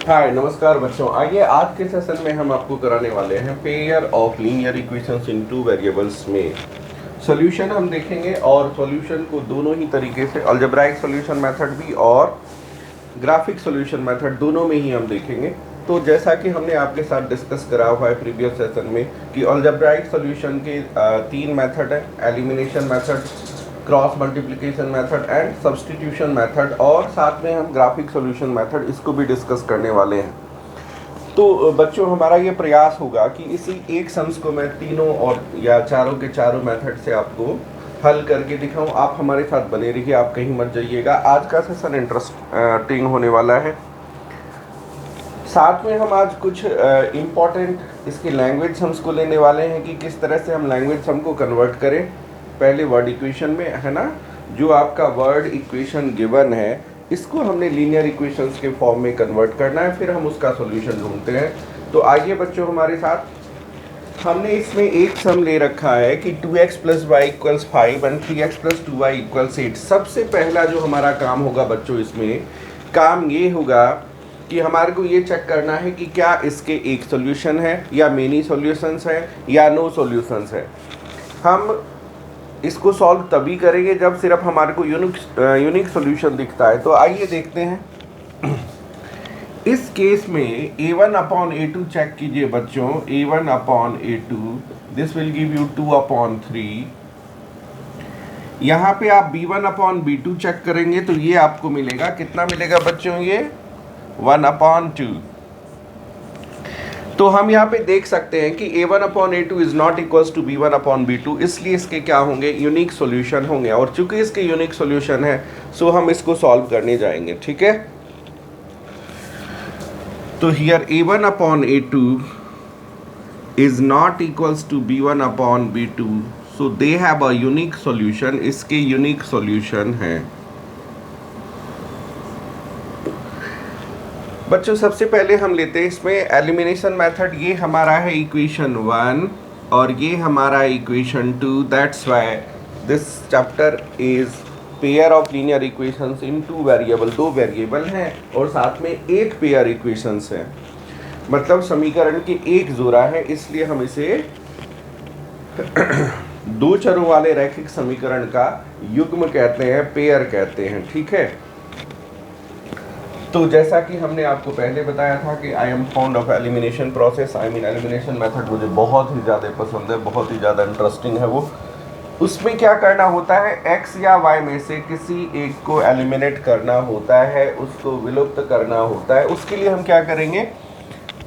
हाय नमस्कार बच्चों, आइए आज के सेशन में हम आपको कराने वाले हैं pair of linear equations in two variables में सॉल्यूशन हम देखेंगे। और सॉल्यूशन को दोनों ही तरीके से, अलजेब्राइक सॉल्यूशन मेथड भी और ग्राफिक सॉल्यूशन मेथड, दोनों में ही हम देखेंगे। तो जैसा कि हमने आपके साथ डिस्कस करा हुआ है प्रीवियस सेशन में कि अलजेब्राइक सॉल्यूशन के 3 मेथड है, elimination method, cross multiplication method and substitution method, और साथ में हम ग्राफिक सॉल्यूशन मेथड इसको भी डिस्कस करने वाले हैं। तो बच्चों, हमारा ये प्रयास होगा कि इसी एक सम्स को मैं तीनों और या चारों के चारों मेथड से आपको हल करके दिखाऊं। आप हमारे साथ बने रहिए, आप कहीं मत जाइएगा। आज का सेशन इंटरेस्टिंग होने वाला है। साथ में हम आज कुछ इम्पॉर्टेंट इसके लैंग्वेज सम्स को लेने वाले हैं कि किस तरह से हम लैंग्वेज सम को कन्वर्ट करें। पहले वर्ड इक्वेशन में है ना, जो आपका वर्ड इक्वेशन गिवन है इसको हमने लीनियर इक्वेशंस के फॉर्म में कन्वर्ट करना है, फिर हम उसका सॉल्यूशन ढूंढते हैं। तो आइए बच्चों हमारे साथ, हमने इसमें एक सम ले रखा है कि 2x + y = 5 and 3x + 2y = 8। सबसे पहला जो हमारा काम होगा बच्चों, इसमें काम ये होगा कि हमारे को ये चेक करना है कि क्या इसके एक सॉल्यूशन है या मेनी सॉल्यूशंस है या नो सॉल्यूशंस है। हम इसको सॉल्व तभी करेंगे जब सिर्फ हमारे को यूनिक सॉल्यूशन दिखता है। तो आइए देखते हैं। इस केस में a1/a2 चेक कीजिए बच्चों। a1/a2 this will give you 2/3। यहाँ पे आप b1/b2 चेक करेंगे तो ये आपको मिलेगा, कितना मिलेगा बच्चों, ये 1/2। तो हम यहाँ पे देख सकते हैं कि a1/a2 is not equals to b1/b2, इसलिए इसके क्या होंगे, यूनिक सॉल्यूशन होंगे। और चूंकि इसके यूनिक सॉल्यूशन है सो हम इसको सॉल्व करने जाएंगे, ठीक है। तो here a1/a2 is not equals to b1/b2, so they have a unique solution. इसके यूनिक सॉल्यूशन है। बच्चों सबसे पहले हम लेते हैं इसमें एलिमिनेशन मेथड। ये हमारा है इक्वेशन 1 और ये हमारा equation 2। That's why this chapter is pair of linear equations in 2 variable. 2 variable हैं और साथ में एक पेयर इक्वेशंस है, मतलब समीकरण के एक जोड़ा है, इसलिए हम इसे 2 चरों वाले रैखिक समीकरण का युग्म कहते हैं, पेयर कहते हैं, ठीक है। तो जैसा कि हमने आपको पहले बताया था कि I am found of elimination process, I mean elimination method मुझे बहुत ही ज़्यादा पसंद है, बहुत ही ज़्यादा इंटरेस्टिंग है वो। उसमें क्या करना होता है, x या y में से किसी एक को एलिमिनेट करना होता है, उसको विलुप्त करना होता है। उसके लिए हम क्या करेंगे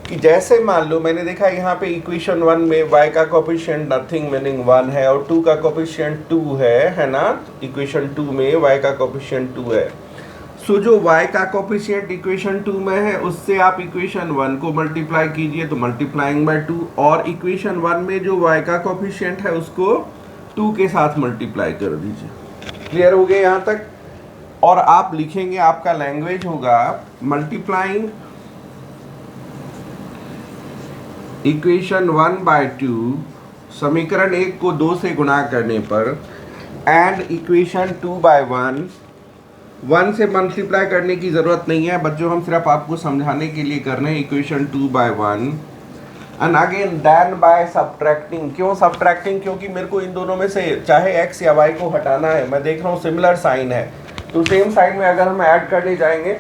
कि जैसे मान लो मैंने देखा यहाँ पे इक्वेशन 1 में y का कोफिशिएंट नथिंग मीनिंग 1 है और 2 का कोफिशिएंट 2 है ना। इक्वेशन 2 में y का कोफिशिएंट 2 है। सो जो y का कोफिशिएंट इक्वेशन 2 में है उससे आप इक्वेशन 1 को मल्टीप्लाई कीजिए तो मल्टीप्लाइंग बाय 2, और इक्वेशन 1 में जो y का कोफिशिएंट है उसको 2 के साथ मल्टीप्लाई कर दीजिए। क्लियर हो गया यहाँ तक। और आप लिखेंगे, आपका लैंग्वेज होगा मल्टीप्लाइंग इक्वेशन 1/2, समीकरण 1 को 2 से गुणा करने पर, एंड इक्वेशन 2/1। 1 से मल्टीप्लाई करने की ज़रूरत नहीं है बच्चों, हम सिर्फ आपको समझाने के लिए कर रहे हैं। Equation 2/1 and again then by subtracting. क्यों सब्ट्रैक्टिंग, क्योंकि मेरे को इन दोनों में से चाहे x या y को हटाना है। मैं देख रहा हूँ सिमिलर साइन है, तो सेम साइन में अगर हम ऐड करने जाएंगे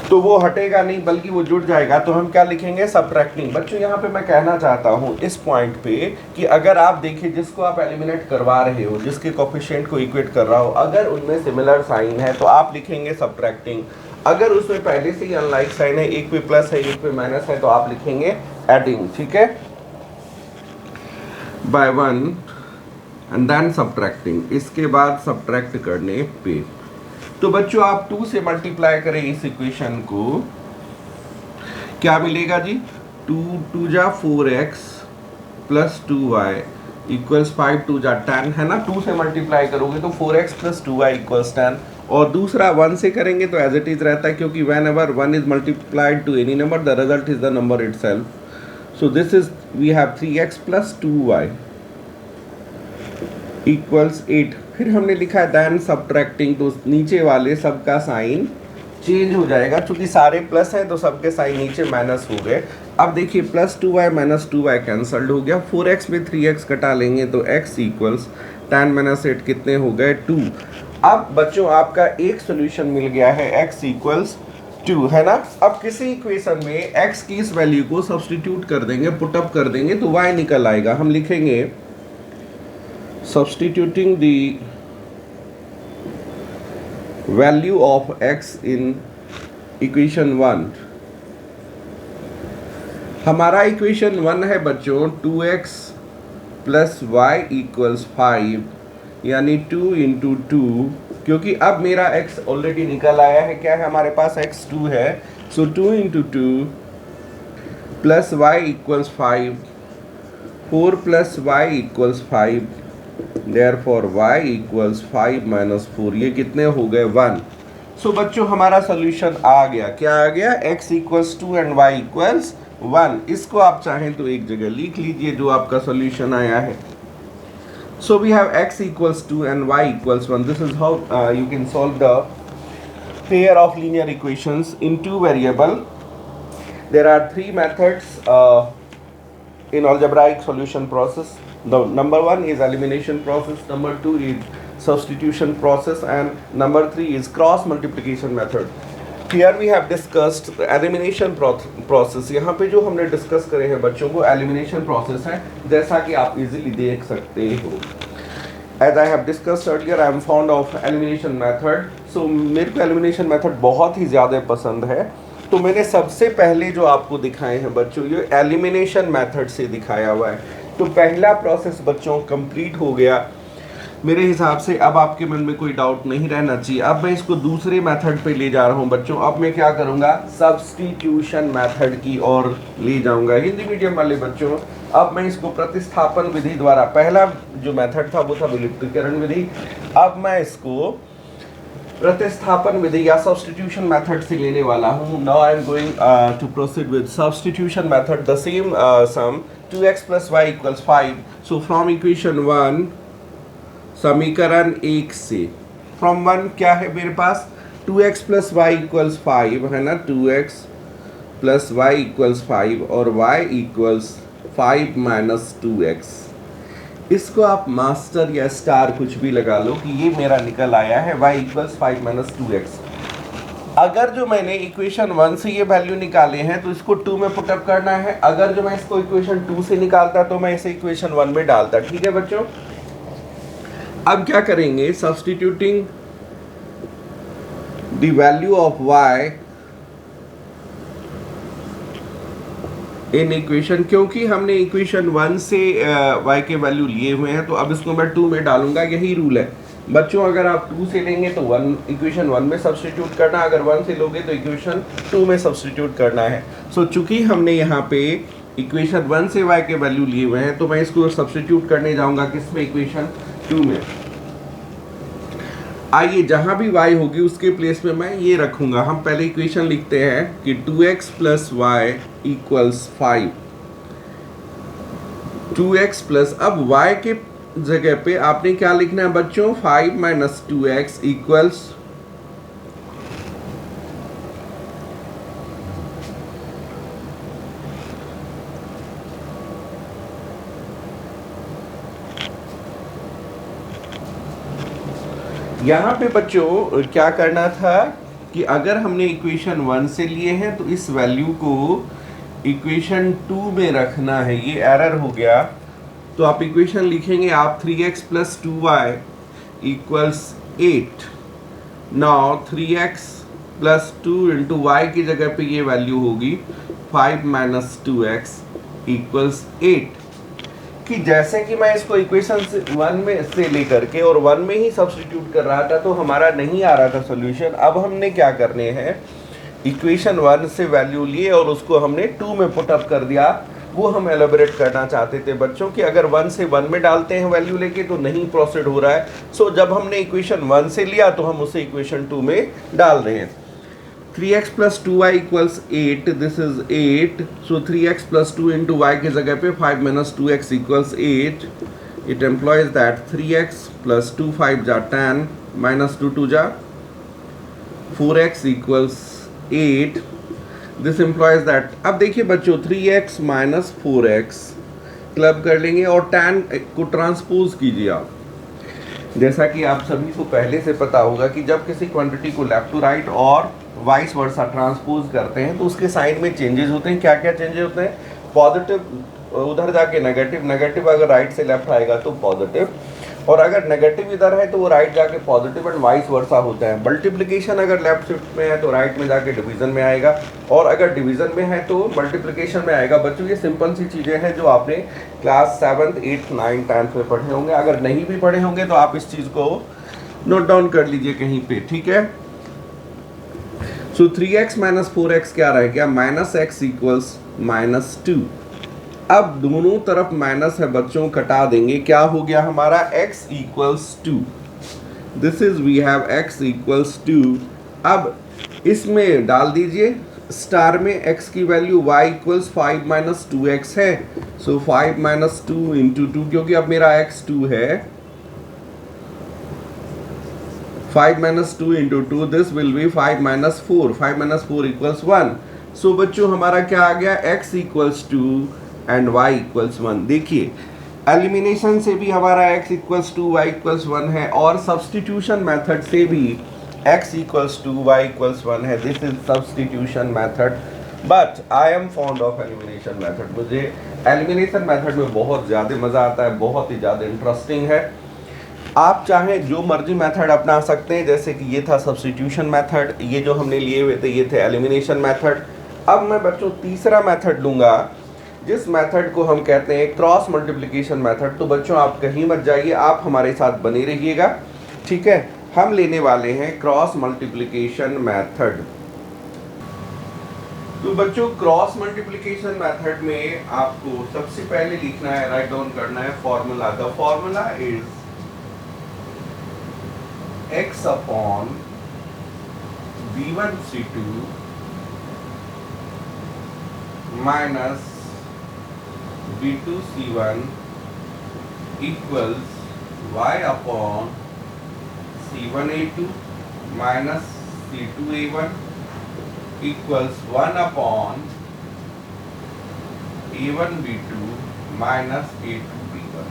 तो वो हटेगा नहीं बल्कि वो जुड़ जाएगा। तो हम क्या लिखेंगे, सब्ट्रैक्टिंग। बच्चों यहाँ पे मैं कहना चाहता हूँ इस पॉइंट पे कि अगर आप देखिए जिसको आप एलिमिनेट करवा रहे हो, जिसके कोफिशिएंट को इक्वेट कर रहा हो, अगर उनमें सिमिलर साइन है तो आप लिखेंगे सब्ट्रैक्टिंग। अगर उसमें पहले से ही अनलाइक साइन है, एक पे प्लस है एक पे माइनस है, तो आप लिखेंगे एडिंग, ठीक है, बाय 1 एंड देन सब्ट्रैक्टिंग। इसके बाद सब्ट्रैक्ट करने पे तो बच्चों आप 2 से मल्टीप्लाई करें इस इक्वेशन को, क्या मिलेगा जी, 2 जा 4x + 2y = 5 2 जा 10 है ना। 2 से मल्टीप्लाई करोगे तो 4x + 2y = 10, और दूसरा 1 से करेंगे तो एज इट इज रहता है, क्योंकि whenever 1 is multiplied to any number the result is the number itself। so this is we have 3x + 2y = 8। फिर हमने लिखा है देन सब्ट्रैक्टिंग, तो नीचे वाले सब का साइन चेंज हो जाएगा, क्योंकि सारे प्लस हैं तो सबके साइन नीचे माइनस हो गए। अब देखिए +2y - 2y कैंसल्ड हो गया, 4x में 3x कटा लेंगे तो x इक्वल्स tan - 8 कितने हो गए 2। अब बच्चों आपका एक सोल्यूशन मिल गया है x इक्वल्स 2, है ना। अब किसी इक्वेशन में x की इस वैल्यू को सब्सटीट्यूट कर देंगे, पुटअप कर देंगे तो y निकल आएगा। हम लिखेंगे substituting the value of x in equation 1। हमारा इक्वेशन 1 है बच्चों 2x + y = 5, यानी 2 × 2, क्योंकि अब मेरा x ऑलरेडी निकल आया है। क्या है हमारे पास x 2 है, सो 2 × 2 + y = 5, 4 + y = 5, therefore y = 5 - 4, ये कितने हो गए 1। सो बच्चों हमारा सोल्यूशन आ गया। क्या आ गया, x = 2 एंड y = 1। इसको आप चाहें तो एक जगह लिख लीजिए जो आपका सोल्यूशन आया है। So we have x = 2 and y = 1. This is how you can solve the pair of linear equations in two variable. There are three methods in algebraic solution process. The number 1 is elimination process, number 2 is substitution process, and number 3 is cross multiplication method. Here we have discussed the elimination process. यहाँ पे जो हमने discuss करे हैं बच्चों को elimination process है, जैसा कि आप इजीली देख सकते हो। As I have discussed earlier, I am fond of elimination method. So मेरे को elimination method बहुत ही ज़्यादा पसंद है। तो मैंने सबसे पहले जो आपको दिखाए हैं बच्चों, ये elimination method से दिखाया हुआ है। तो पहला प्रोसेस बच्चों कंप्लीट हो गया मेरे हिसाब से। अब आपके मन में कोई डाउट नहीं रहना चाहिए। अब मैं इसको दूसरे मेथड पे ले जा रहा हूँ बच्चों। अब मैं क्या करूँगा, सब्स्टिट्यूशन मेथड की ओर ले जाऊँगा। हिंदी मीडियम वाले बच्चों, अब मैं इसको प्रतिस्थापन विधि द्वारा, पहला जो मेथड था वो था विलुप्तीकरण विधि, अब मैं इसको प्रतिस्थापन विधि या सब्स्टिट्यूशन मेथड से लेने वाला हूँ। Now I am going to proceed with substitution method. The same sum 2x + y = 5। So from equation 1, समीकरण 1 से, फ्रॉम 1 क्या है मेरे पास, 2x + y = 5 है ना, 2x + y = 5 और y = 5 - 2x। इसको आप मास्टर या स्टार कुछ भी लगा लो कि ये मेरा निकल आया है y = 5 - 2x। अगर जो मैंने इक्वेशन 1 से ये वैल्यू निकाले हैं तो इसको 2 में पुटअप करना है। अगर जो मैं इसको इक्वेशन 2 से निकालता तो मैं इसे इक्वेशन 1 में डालता। ठीक है बच्चों, अब क्या करेंगे, substituting the value of y in equation, क्योंकि हमने इक्वेशन 1 से y के वैल्यू लिए हुए हैं तो अब इसको मैं 2 में डालूंगा। यही रूल है बच्चों, अगर आप 2 से लेंगे तो इक्वेशन 1 में सब्स्टिट्यूट करना, अगर 1 से लोगे तो इक्वेशन 2 में सब्स्टिट्यूट करना है। सो चूंकि हमने यहाँ पे इक्वेशन 1 से y के वैल्यू लिए हुए हैं तो मैं इसको सब्स्टिट्यूट करने जाऊंगा किसमें, इक्वेशन 2 में। आइए जहां भी y होगी उसके प्लेस में मैं ये रखूंगा। हम पहले इक्वेशन लिखते हैं कि 2x + y = 5, 2x प्लस, अब y के जगह पे आपने क्या लिखना है बच्चों, 5 - 2x इक्वल्स यहाँ पे बच्चों क्या करना था कि अगर हमने इक्वेशन 1 से लिए हैं तो इस वैल्यू को इक्वेशन 2 में रखना है। ये एरर हो गया, तो आप इक्वेशन लिखेंगे आप 3x + 2y = 8। Now 3x + 2 × y की जगह पे ये वैल्यू होगी 5 - 2x = 8। कि जैसे कि मैं इसको इक्वेशन 1 में से लेकर के और 1 में ही सब्स्टिट्यूट कर रहा था तो हमारा नहीं आ रहा था सॉल्यूशन। अब हमने क्या करने हैं, इक्वेशन 1 से वैल्यू लिए और उसको हमने 2 में पुटअप कर दिया। वो हम एलोबरेट करना चाहते थे बच्चों कि अगर 1 से 1 में डालते हैं वैल्यू लेके तो नहीं प्रोसीड हो रहा है। सो जब हमने इक्वेशन 1 से लिया तो हम उसे इक्वेशन 2 में डाल रहे हैं। 3x + 2y = 8, this is 8, so 3x + 2 × y की जगह पे 5 - 2x = 8। It employees that 3x + 2 5 जा 10 - 2 2 जा 4x equals 8, this employees that. अब देखिए बच्चों 3x माइनस 4x क्लब कर लेंगे और tan को ट्रांसपोज कीजिए आप। जैसा कि आप सभी को पहले से पता होगा कि जब किसी क्वांटिटी को लेफ्ट टू राइट और वाइस वर्सा ट्रांसपोज करते हैं तो उसके साइन में चेंजेस होते हैं। क्या क्या चेंजेस होते हैं? पॉजिटिव उधर जाके नेगेटिव, नेगेटिव अगर राइट से लेफ्ट आएगा तो पॉजिटिव, और अगर नेगेटिव इधर है तो वो राइट जाके पॉजिटिव एंड वाइस वर्सा होता है। मल्टीप्लिकेशन अगर लेफ्ट शिफ्ट में है तो राइट में जाके डिवीजन में आएगा, और अगर डिवीजन में है तो मल्टीप्लिकेशन में आएगा। बच्चों ये सिंपल सी चीज़ें हैं जो आपने class 7th 8th 9th 10th में पढ़े होंगे। अगर नहीं भी पढ़े होंगे तो आप इस चीज़ को नोट डाउन कर लीजिए कहीं पे, ठीक है। सो 3x माइनस 4x क्या रहेगा? Minus x equals minus 2। अब दोनों तरफ माइनस है बच्चों, कटा देंगे, क्या हो गया हमारा? x equals 2। This is we have x equals 2। अब इसमें डाल दीजिए स्टार में x की value y equals 5 minus 2x है। सो 5 माइनस 2 इंटू 2, क्योंकि अब मेरा x 2 है, 5 minus 2 into 2, this will be 5 minus 4, 5 minus 4 equals 1। सो बच्चों हमारा क्या आ गया? x equals 2 and y equals 1। देखिए एलिमिनेशन से भी हमारा x इक्वल्स 2 y इक्वल्स 1 है, और सब्स्टिट्यूशन मेथड से भी x इक्वल्स 2 y इक्वल्स 1 है। This is substitution method, but I am fond of elimination method. मुझे एलिमिनेशन मेथड में बहुत ज़्यादा मज़ा आता है, बहुत ही ज़्यादा इंटरेस्टिंग है। आप चाहें जो मर्जी मेथड अपना सकते हैं, जैसे कि ये था सब्स्टिट्यूशन मेथड, ये जो हमने लिए हुए थे ये थे एलिमिनेशन मेथड। अब मैं बच्चों तीसरा मेथड लूँगा, जिस मेथड को हम कहते हैं क्रॉस मल्टीप्लिकेशन मेथड। तो बच्चों आप कहीं मत जाइए, आप हमारे साथ बने रहिएगा, ठीक है। हम लेने वाले हैं क्रॉस मल्टीप्लिकेशन मेथड। तो बच्चों क्रॉस मल्टीप्लिकेशन मेथड में आपको सबसे पहले लिखना है, राइट डाउन करना है formula. The formula is x upon v1 c2 minus v2 c1 equals y upon c1 a2 minus c2 a1 equals 1 upon a1 b2 minus a2 b1।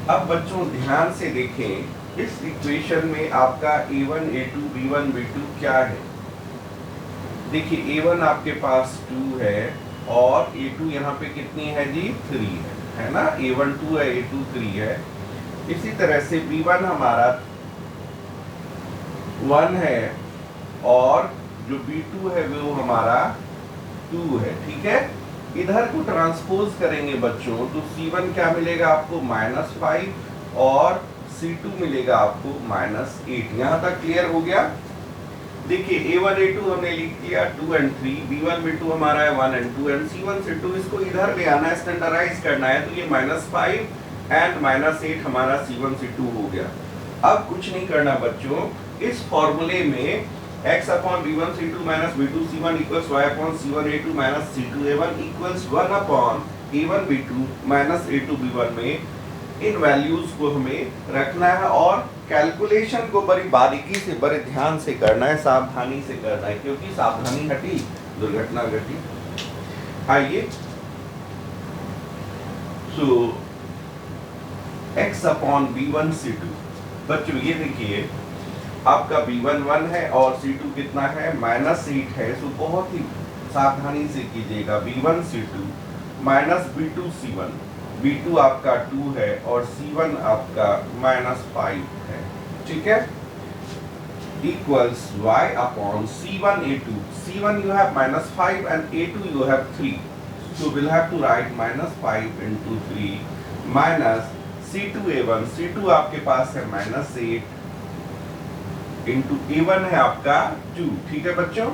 अब बच्चों ध्यान से देखें, इस इक्वेशन में आपका a1 a2 b1 b2 क्या है? देखिए a1 आपके पास 2 है और a2 यहाँ पे कितनी है जी? 3 है ना। a1 2 है, a2 3 है। इसी तरह से b1 हमारा 1 है और जो b2 है वो हमारा 2 है, ठीक है। इधर को ट्रांसपोज करेंगे बच्चों तो c1 क्या मिलेगा आपको? -5 और c2 मिलेगा आपको -8। यहाँ तक क्लियर हो गया? देखिए a1 a2 हमने लिख दिया 2 and 3, b1 b2 हमारा है 1 and 2, and c1 c2 इसको इधर ले आना है, स्टैंडर्डाइज करना है, तो ये -5 एंड -8 हमारा c1 c2 हो गया। अब कुछ नहीं करना बच्चों, इस फॉर्मूले में x upon b1 c2 minus b2 c1 equals y upon c1 a2 minus c2 a1 equals 1 upon a1 b2 minus a2 b1 में इन वैल्यूज को हमें रखना है, और कैलकुलेशन को बड़ी बारीकी से, बड़े ध्यान से करना है, सावधानी से करना है, क्योंकि सावधानी हटी दुर्घटना घटी। आइए, सो x अपॉन b1 c2, बच्चों ये देखिए आपका b1 1 है और c2 कितना है? -8 है। सो बहुत ही सावधानी से कीजिएगा, b1 c2 minus b2 c1, b2 आपका 2 है और c1 आपका -5 है, ठीक है, equals y upon c1 a2, c1 you have -5 and a2 you have 3, so we'll have to write -5 into 3 minus c2 a1, c2 आपके पास है -8 इंटू a1 है आपका 2, ठीक है बच्चों,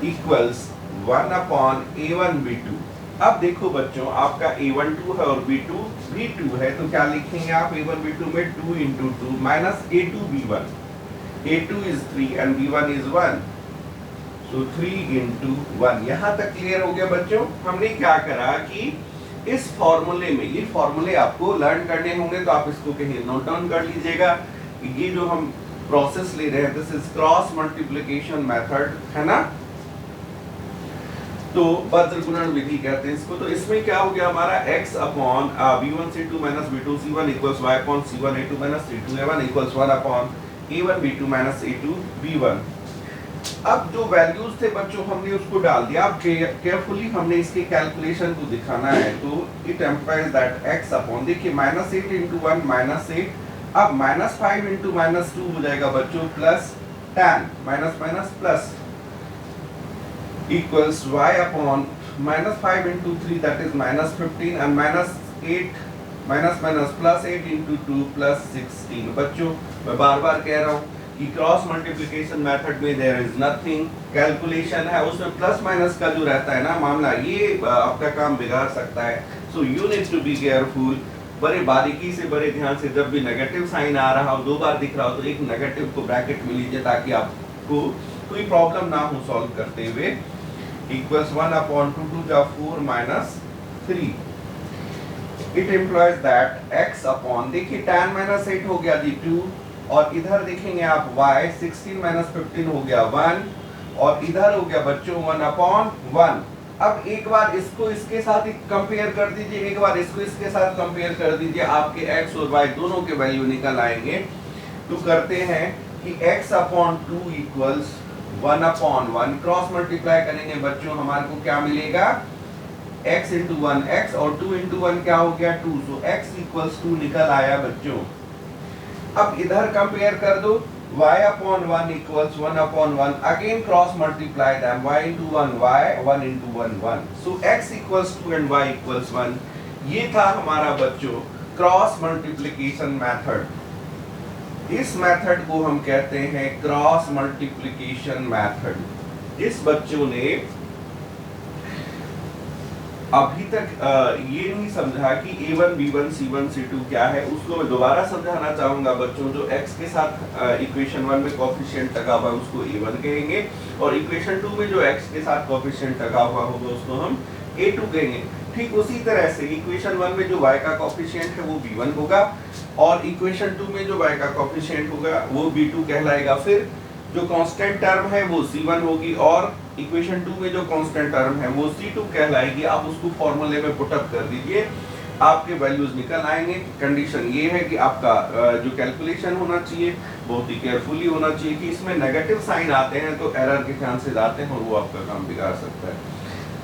इक्वल्स 1 अपॉन a1 b2। अब देखो बच्चों आपका a1 2 है और b2 भी 2 है, तो क्या लिखेंगे आप? a1 b2 में 2 into 2 minus a2 b1, a2 is 3 and b1 is 1, so 3 into 1। यहाँ तक क्लियर हो गया बच्चों? हमने क्या करा कि इस फॉर्मूले में, ये फॉर्मूले आपको लर्न करने होंगे तो आप इसको कहीं नोट डाउन कर लीजिएगा। ये जो हम प्रोसेस ले रहे हैं, this is cross multiplication method, है ना। तो वज्र गुणन विधि कहते हैं इसको। तो इसमें क्या हो गया हमारा x upon b1 c2 minus b2 c1 equals y upon c1 a2 minus c2 a1 equals 1 upon a1 b2 minus a2 b1। अब जो वैल्यूज थे बच्चों हमने उसको डाल दिया। अब केयरफुली हमने इसके कैलकुलेशन को दिखाना है। तो it employs that x upon, देखिए माइनस 8 इंटू 1 माइनस 8, अब माइनस 5 इंटू माइनस 2 हो जाएगा बच्चों plus 10, minus minus plus equals y upon minus 5 into 3 that is minus 15 and minus 8 minus plus 8 into 2 plus 16। बच्चों मैं बार बार कह रहा हूँ कि क्रॉस मल्टीप्लिकेशन मेथड में देयर इज नथिंग, कैलकुलेशन है उसमें प्लस माइनस का जो रहता है ना मामला, ये आपका काम बिगाड़ सकता है। So you need to be careful, बड़े बारीकी से बड़े ध्यान से, जब भी नेगेटिव साइन आ रहा हो, दो बार दिख रहा हो तो एक नेगेटिव को ब्रैकेट में लीजिए ताकि आपको कोई प्रॉब्लम ना हो सॉल्व करते हुए। इक्वल्स 1 अपॉन 2 2 जा 4 minus 3। It employees that x upon, देखिए tan माइनस 8 हो गया जी 2, और इधर देखेंगे आप y 16 माइनस 15 हो गया 1, और इधर हो गया बच्चों 1 अपॉन 1। अब एक बार इसको इसके साथ कंपेयर कर दीजिए, एक बार इसको इसके साथ कंपेयर कर दीजिए, आपके x और y दोनों के वैल्यू निकल आएंगे। तो करते हैं कि x upon 2 equals 1 upon 1, cross multiply करेंगे बच्चों, हमारे को क्या मिलेगा x इंटू 1 x, और 2 इंटू 1 क्या हो गया 2, सो x इक्वल्स 2 निकल आया बच्चों। अब इधर कंपेयर कर दो, y upon 1 equals 1 upon 1, again cross multiply them, y into 1 y, 1 into 1 1, so x equals 2 and y equals 1। ये था हमारा बच्चों क्रॉस मल्टीप्लिकेशन मेथड। इस मेथड को हम कहते हैं क्रॉस मल्टीप्लिकेशन मेथड। इस बच्चों ने अभी तक ये नहीं समझा कि a1 b1 c1 c2 क्या है, उसको मैं दोबारा समझाना चाहूंगा बच्चों। जो x के साथ इक्वेशन 1 में कोएफिशिएंट लगा हुआ है उसको a1 कहेंगे, और इक्वेशन 2 में जो x के साथ कोएफिशिएंट लगा हुआ होगा उसको हम a2 कहेंगे। ठीक उसी तरह से इक्वेशन 1 में जो y का कोएफिशिएंट है वो b1 होगा, और इक्वेशन 2 में जो y का कोएफिशिएंट होगा वो b2 कहलाएगा। फिर जो कांस्टेंट टर्म है वो c1 होगी, और इक्वेशन 2 में जो कांस्टेंट टर्म है वो c2 कहलाएगी। आप उसको फॉर्मूले में पुट अप कर दीजिए, आपके वैल्यूज निकल आएंगे। कंडीशन ये है कि आपका जो कैलकुलेशन होना चाहिए बहुत ही केयरफुली होना चाहिए कि इसमें नेगेटिव साइन आते हैं तो एरर के चांसेस आते हैं और वो आपका काम बिगाड़ सकता है।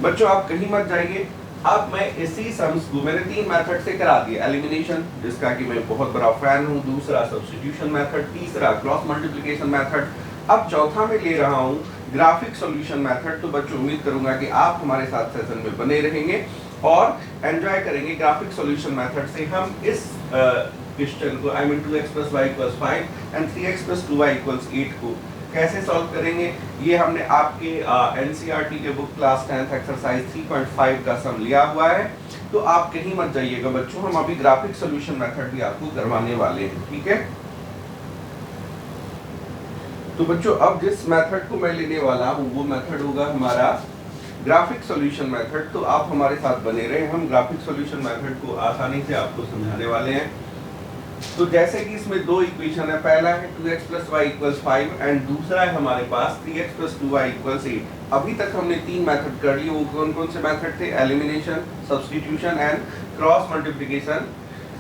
बच्चों आप कहीं मत जाइए। अब मैं इसी सम्स को मैंने 3 मेथड से करा दिया, एलिमिनेशन जिसका कि मैं बहुत बड़ा फैन हूँ, दूसरा सब्स्टिट्यूशन मेथड, तीसरा क्रॉस मल्टीप्लिकेशन मेथड, अब चौथा में ले रहा हूँ ग्राफिक सॉल्यूशन मेथड। तो बच्चों उम्मीद करूंगा कि आप हमारे साथ सेशन में बने रहेंगे और एंजॉय करेंगे। ग्राफिक सॉल्यूशन मेथड से हम इस क्वेश्चन को I mean 2x plus y equals 5 and 3x plus 2y equals 8 को कैसे सॉल्व करेंगे, ये हमने आपके एनसीईआरटी के बुक क्लास 10th एक्सरसाइज 3.5 का सम लिया हुआ है। तो आप कहीं मत जाइएगा बच्चों, हम अभी ग्राफिक सॉल्यूशन मेथड भी आपको करवाने वाले हैं, ठीक है। तो बच्चों अब जिस मेथड को मैं लेने वाला हूँ वो मेथड होगा हमारा ग्राफिक सॉल्यूशन मेथड। तो आप हमारे साथ बने रहे, हम ग्राफिक सॉल्यूशन मेथड को आसानी से आपको समझाने वाले हैं। तो जैसे कि इसमें दो इक्वेशन है, पहला है 2x plus y equals 5 and दूसरा है हमारे पास 3x plus 2y equals 8। अभी तक हमने 3 मेथड कर लिए, वो कौन कौन से मेथड थे, elimination, substitution and cross multiplication,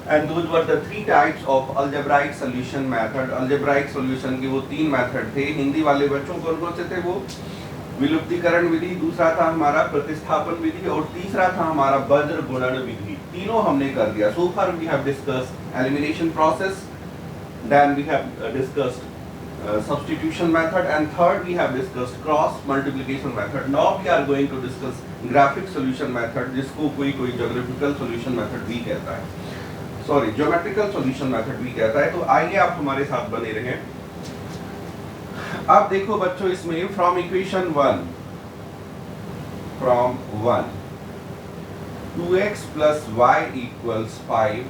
and those were the 3 types of algebraic solution method. Algebraic solution के वो 3 मेथड थे। हिंदी वाले बच्चों कौन कौन से थे, वो विलुप्तीकरण विधि, दूसरा था हमारा प्रतिस्थापन विधि, और तीसरा था हमारा वज्र गुणन विधि। तीनों हमने कर दिया। So far we have discussed elimination process, then we have discussed substitution method, and third we have discussed cross multiplication method. Now we are going to discuss graphic solution method, जिसको कोई कोई geographical solution method भी कहता है, sorry geometrical solution method भी कहता है। तो आइए आप हमारे साथ बने रहें। अब देखो बच्चों इसमें from equation 1 2x plus y equals 5,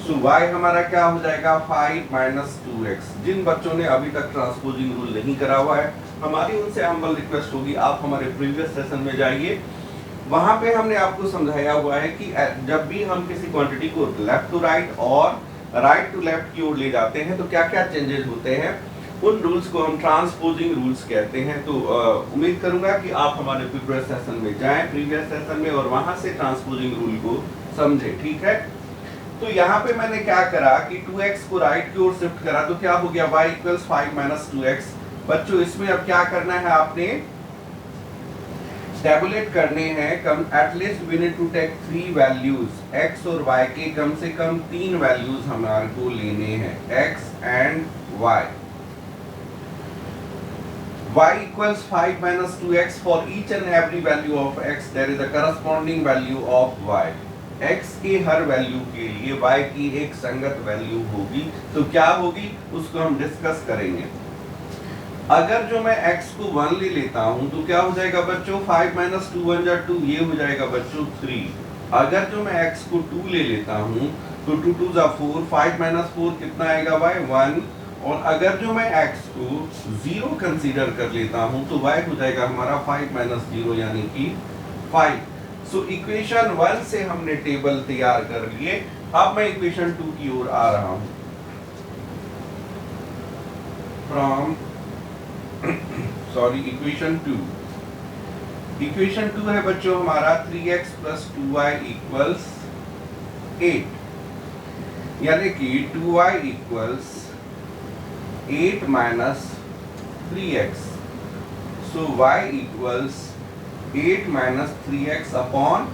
so y हमारा क्या हो जाएगा 5 minus 2x। जिन बच्चों ने अभी तक ट्रांसपोजिंग रूल नहीं करा हुआ है, हमारी उनसे हम्बल रिक्वेस्ट होगी आप हमारे प्रीवियस सेशन में जाइए, वहां पे हमने आपको समझाया हुआ है कि जब भी हम किसी क्वांटिटी को लेफ्ट टू राइट और राइट टू लेफ्ट की ओर ले जाते हैं तो क्या क्या चेंजेस होते हैं, उन रूल्स को हम ट्रांसपोजिंग रूल्स कहते हैं। तो उम्मीद करूंगा कि आप हमारे प्रीवियस सेशन में जाएं, प्रीवियस सेशन में, और वहां से ट्रांसपोजिंग रूल को समझें, ठीक है। तो यहाँ पे मैंने क्या करा कि 2x को राइट की ओर शिफ्ट करा तो क्या हो गया, y इक्वल्स 5 माइनस 2x। बच्चों इसमें अब क्या करना है, आपने टेबुलेट करने हैं, कम at least we need to take 3 values, x और y के कम से कम 3 वैल्यूज हमारे को लेने हैं, x and y। y equals 5 minus 2x, for each and every value of x there is a corresponding value of y। x के हर value के लिए y की एक संगत वैल्यू होगी, तो क्या होगी उसको हम डिस्कस करेंगे। अगर जो मैं x को 1 ले लेता हूं तो क्या हो जाएगा बच्चों, 5 minus 2 1 जा 2, ये हो जाएगा बच्चों 3। अगर जो मैं x को 2 ले लेता हूं तो 2 2 जा 4, 5 minus 4 कितना आएगा y 1। और अगर जो मैं x को 0 कंसीडर कर लेता हूं तो y हो जाएगा हमारा 5 minus 0 यानी कि 5। सो इक्वेशन 1 से हमने टेबल तैयार कर लिए। अब मैं इक्वेशन 2 की ओर आ रहा हूं। फ्रॉम इक्वेशन 2, इक्वेशन 2 है बच्चों हमारा 3x प्लस 2y इक्वल्स 8, यानी कि 2y इक्वल्स 8 माइनस 3x। सो y equals 8 minus 3x upon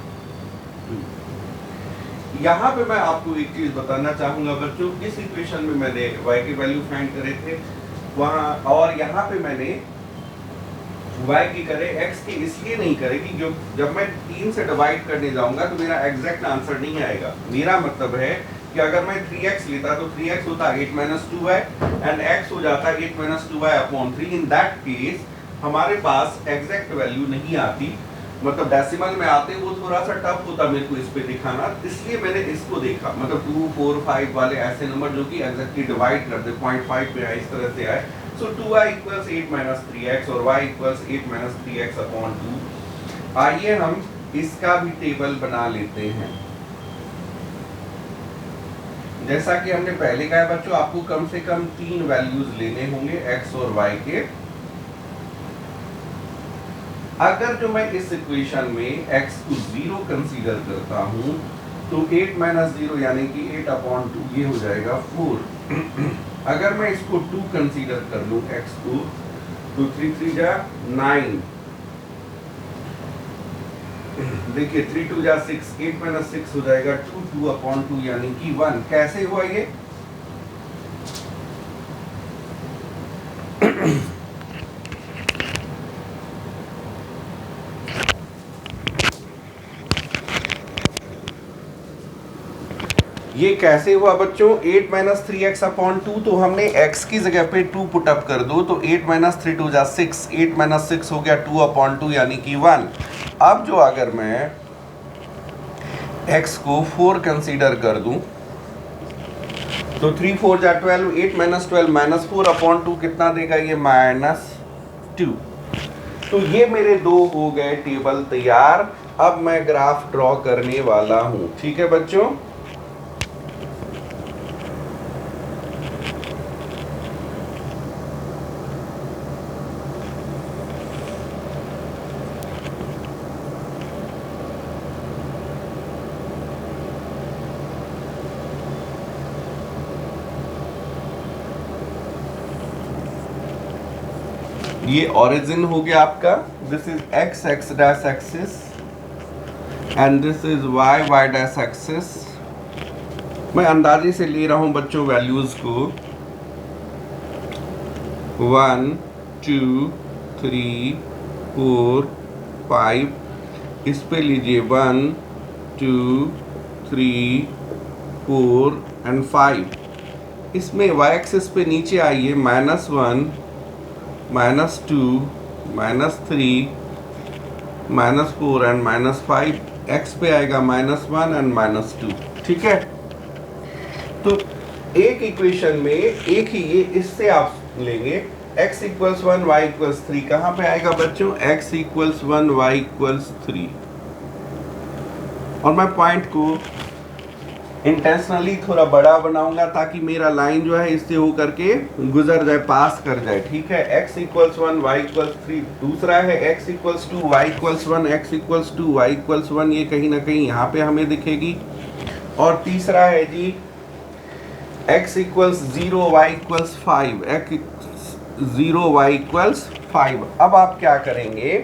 2। यहां पे मैं आपको एक चीज बताना चाहूंगा बच्चों, इस इक्वेशन में मैंने y की वैल्यू फाइंड करे थे वहां, और यहाँ पे मैंने y की करे, x की इसलिए नहीं करे कि जब मैं 3 से डिवाइड करने जाऊंगा तो मेरा एग्जैक्ट आंसर नहीं आएगा। मेरा मतलब है कि अगर मैं 3x लेता तो 3x होता 8 माइनस 2y एंड x हो जाता 8 minus 2y upon 3। In that case हमारे पास एग्जैक्ट वैल्यू नहीं आती, मतलब डेसिमल में आते वो थोड़ा सा टफ होता मेरे को इस पे दिखाना, इसलिए मैंने इसको देखा, मतलब 2 4 5 वाले ऐसे नंबर जो कि एग्जैक्टली डिवाइड कर दे 0.5 पे आए, इस तरह से आए। सो 2y इक्वल्स 8 माइनस 3x और y equals 8 minus 3x upon 2। आइए हम इसका भी टेबल बना लेते हैं। जैसा कि हमने पहले कहा बच्चों, आपको कम से कम 3 वैल्यूज लेने होंगे x और y के। अगर जो मैं इस इक्वेशन में x को 0 कंसीडर करता हूं तो 8 माइनस 0 यानी कि 8 अपॉन 2 ये हो जाएगा 4। अगर मैं इसको 2 कंसीडर कर लूं x को तो 3 3 जा 9, देखिए 3 2 जा 6, 8 माइनस 6 हो जाएगा 2, 2 अपॉन 2 यानी कि 1। कैसे हुआ ये ये कैसे हुआ बच्चों, 8 माइनस 3x अपॉन 2, तो हमने x की जगह पे 2 पुट अप कर दो तो 8 माइनस 3 2 जा 6, 8 माइनस 6 हो गया 2 अपॉन 2 यानी कि 1। अब जो अगर मैं x को 4 कंसीडर कर दूं तो 3 4 जा 12, 8 माइनस 12 माइनस 4 अपॉन 2 कितना देगा ये माइनस 2। तो ये मेरे दो हो गए टेबल तैयार। अब मैं ग्राफ ड्रॉ करने वाला हूं, ठीक है बच्चों। ये ओरिजिन हो गया आपका, this is x x dash axis and this is y y dash axis. मैं अंदाजे से ले रहा हूं बच्चों वैल्यूज को 1 2 3 4 5, इस पे लीजिए 1 2 3 4 एंड 5। इसमें y एक्सिस पे नीचे आइए -1 -2 -3 -4 एंड -5, x पे आएगा -1 एंड -2, ठीक है। तो एक इक्वेशन में एक ही ये इससे आप लेंगे x इक्वल्स 1 y इक्वल्स 3, कहाँ पे आएगा बच्चों x इक्वल्स 1 y इक्वल्स 3। और मैं पॉइंट को इंटेंशनली थोड़ा बड़ा बनाऊंगा ताकि मेरा लाइन जो है इससे हो करके गुजर जाए, पास कर जाए, ठीक है। x इक्वल्स 1 y इक्वल्स 3, दूसरा है x equals 2 y equals 1 x equals 2 y equals 1, ये कहीं ना कहीं यहाँ पे हमें दिखेगी। और तीसरा है जी x equals 0 y equals 5, x 0 y equals 5। अब आप क्या करेंगे,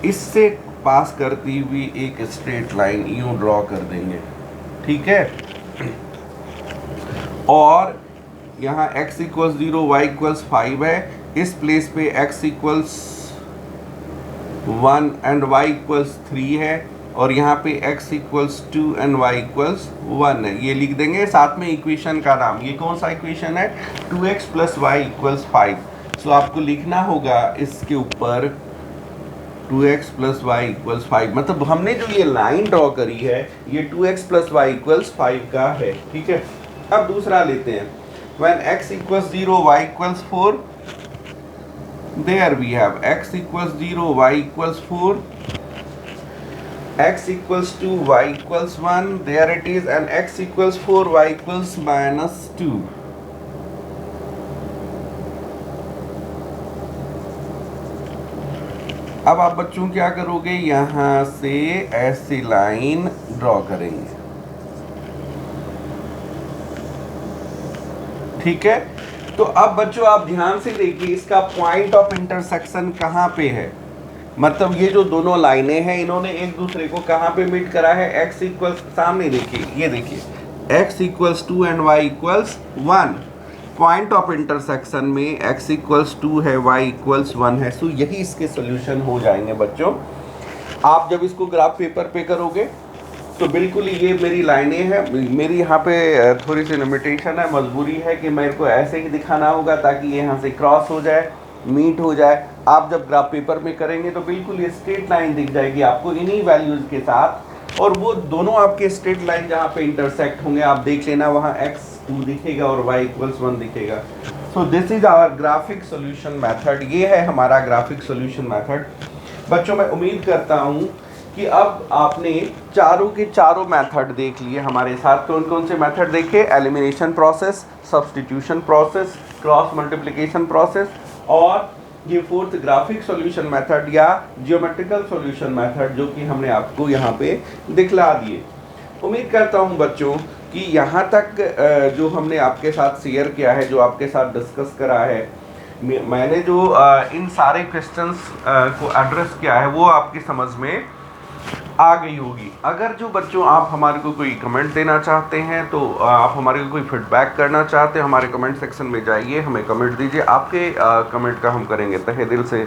इससे पास करती हुई एक स्ट्रेट लाइन यूं ड्रॉ कर देंगे, ठीक है। और यहाँ x इक्वल्स 0 y इक्वल्स 5 है, इस प्लेस पे x equals 1 and y equals 3 है, और यहाँ पे x equals 2 and y equals 1 है। ये लिख देंगे साथ में इक्वेशन का नाम। ये कौन सा इक्वेशन है, 2x प्लस वाई इक्वल्स 5। सो आपको लिखना होगा इसके ऊपर 2x प्लस वाई इक्वल्स 5, मतलब हमने जो ये लाइन ड्रॉ करी है ये 2x प्लस वाई इक्वल्स 5 का है, ठीक है। अब दूसरा लेते हैं, when x equals 0 y equals 4, there we have x equals 0 y equals 4, x equals 2 y equals 1, there it is, and x equals 4 y equals minus 2। अब आप बच्चों क्या करोगे, यहां से ऐसी लाइन ड्रॉ करेंगे, ठीक है। तो अब बच्चों आप ध्यान से देखिए इसका पॉइंट ऑफ इंटरसेक्शन कहाँ पे है, मतलब ये जो दोनों लाइनें हैं इन्होंने एक दूसरे को कहाँ पे मीट करा है, x इक्वल्स, सामने देखिए, ये देखिए x equals 2 and y equals 1। Point of intersection में x इक्वल्स 2 है, y इक्वल्स 1 है। सो यही इसके सॉल्यूशन हो जाएंगे बच्चों। आप जब इसको ग्राफ पेपर पे करोगे तो बिल्कुल ये मेरी लाइनें हैं, मेरी यहाँ पे थोड़ी सी लिमिटेशन है, मजबूरी है कि मेरे को ऐसे ही दिखाना होगा ताकि ये यहाँ से क्रॉस हो जाए, मीट हो जाए। आप जब ग्राफ पेपर में करेंगे तो बिल्कुल ये स्ट्रेट लाइन दिख जाएगी आपको इन्हीं वैल्यूज़ के साथ, और वो दोनों आपके स्ट्रेट लाइन जहाँ पे इंटरसेक्ट होंगे आप देख लेना, वहाँ x2 दिखेगा और y इक्वल्स 1 दिखेगा। So this is our graphic solution method, ये है हमारा ग्राफिक सोल्यूशन मेथड। बच्चों मैं उम्मीद करता हूँ कि अब आपने चारों के चारों मेथड देख लिए हमारे साथ। कौन कौन से मेथड देखे, elimination process, substitution process, cross multiplication process, और ये फोर्थ ग्राफिक सॉल्यूशन मेथड या जियोमेट्रिकल सॉल्यूशन मेथड, जो कि हमने आपको यहाँ पे दिखला दिए। उम्मीद करता हूँ बच्चों कि यहाँ तक जो हमने आपके साथ शेयर किया है, जो आपके साथ डिस्कस करा है, मैंने जो इन सारे क्वेश्चंस को एड्रेस किया है वो आपकी समझ में आ गई होगी। अगर जो बच्चों आप हमारे को कोई कमेंट देना चाहते हैं, तो आप हमारे को कोई फीडबैक करना चाहते हैं, हमारे कमेंट सेक्शन में जाइए, हमें कमेंट दीजिए। आपके कमेंट का हम करेंगे तहे दिल से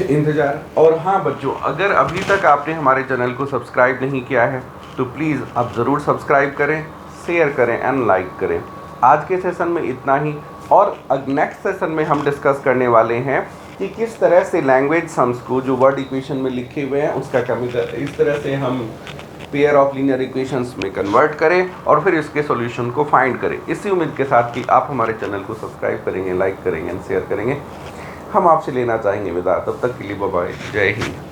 इंतज़ार। और हाँ बच्चों, अगर अभी तक आपने हमारे चैनल को सब्सक्राइब नहीं किया है तो प्लीज़ आप ज़रूर सब्सक्राइब करें, शेयर करें एंड लाइक करें। आज के सेशन में इतना ही, और नेक्स्ट सेशन में हम डिस्कस करने वाले हैं कि किस तरह से लैंग्वेज सम्स को जो वर्ड इक्वेशन में लिखे हुए हैं उसका केमिकल इस तरह से हम पेयर ऑफ लीनियर इक्वेशंस में कन्वर्ट करें और फिर इसके सॉल्यूशन को फाइंड करें। इसी उम्मीद के साथ कि आप हमारे चैनल को सब्सक्राइब करेंगे, लाइक करेंगे एंड शेयर करेंगे। हम आपसे लेना चाहेंगे विदा, तब तक के लिए बाय बाय, जय हिंद।